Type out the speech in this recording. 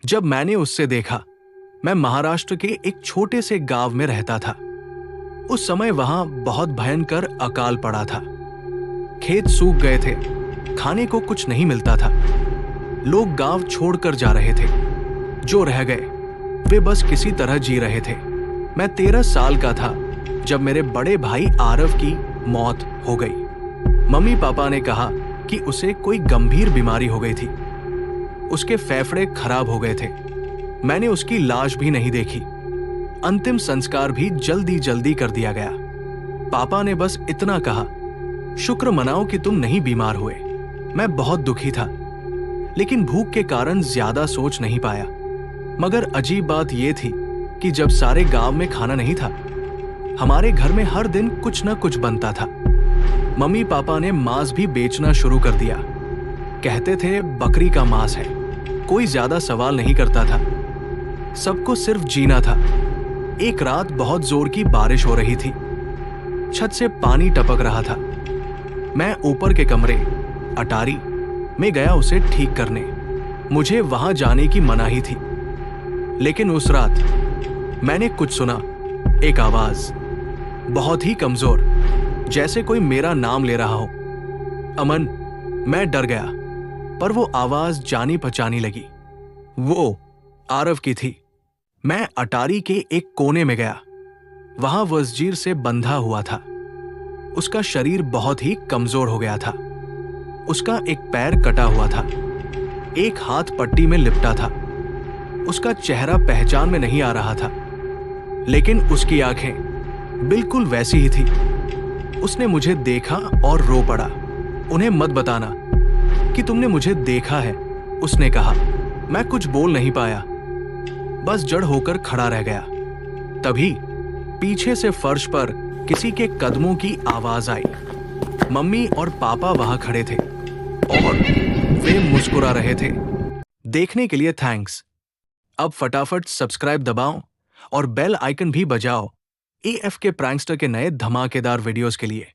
जब मैंने उससे देखा, मैं महाराष्ट्र के एक छोटे से गांव में रहता था। उस समय वहां बहुत भयंकर अकाल पड़ा था। खेत सूख गए थे, खाने को कुछ नहीं मिलता था। लोग गांव छोड़कर जा रहे थे। जो रह गए वे बस किसी तरह जी रहे थे। मैं 13 साल का था जब मेरे बड़े भाई आरव की मौत हो गई। मम्मी पापा ने कहा कि उसे कोई गंभीर बीमारी हो गई थी। उसके फेफड़े खराब हो गए थे। मैंने उसकी लाश भी नहीं देखी। अंतिम संस्कार भी जल्दी जल्दी कर दिया गया। पापा ने बस इतना कहा, शुक्र मनाओ कि तुम नहीं बीमार हुए। मैं बहुत दुखी था, लेकिन भूख के कारण ज्यादा सोच नहीं पाया। मगर अजीब बात यह थी कि जब सारे गांव में खाना नहीं था, हमारे घर में हर दिन कुछ न कुछ बनता था। मम्मी पापा ने मांस भी बेचना शुरू कर दिया। कहते थे बकरी का मांस है। कोई ज्यादा सवाल नहीं करता था। सबको सिर्फ जीना था। एक रात बहुत जोर की बारिश हो रही थी। छत से पानी टपक रहा था। मैं ऊपर के कमरे अटारी में गया उसे ठीक करने। मुझे वहां जाने की मनाही थी, लेकिन उस रात मैंने कुछ सुना। एक आवाज, बहुत ही कमजोर, जैसे कोई मेरा नाम ले रहा हो। अमन। मैं डर गया, पर वो आवाज जानी पहचानी लगी। वो आरव की थी। मैं अटारी के एक कोने में गया। वहां वो जंजीर से बंधा हुआ था। उसका शरीर बहुत ही कमजोर हो गया था। उसका एक पैर कटा हुआ था। एक हाथ पट्टी में लिपटा था। उसका चेहरा पहचान में नहीं आ रहा था, लेकिन उसकी आंखें बिल्कुल वैसी ही थी। उसने मुझे देखा और रो पड़ा। उन्हें मत बताना कि तुमने मुझे देखा है, उसने कहा। मैं कुछ बोल नहीं पाया, बस जड़ होकर खड़ा रह गया। तभी पीछे से फर्श पर किसी के कदमों की आवाज आई। मम्मी और पापा वहां खड़े थे और वे मुस्कुरा रहे थे। देखने के लिए थैंक्स। अब फटाफट सब्सक्राइब दबाओ और बेल आइकन भी बजाओ एएफ के प्रैंकस्टर के नए धमाकेदार वीडियोस के लिए।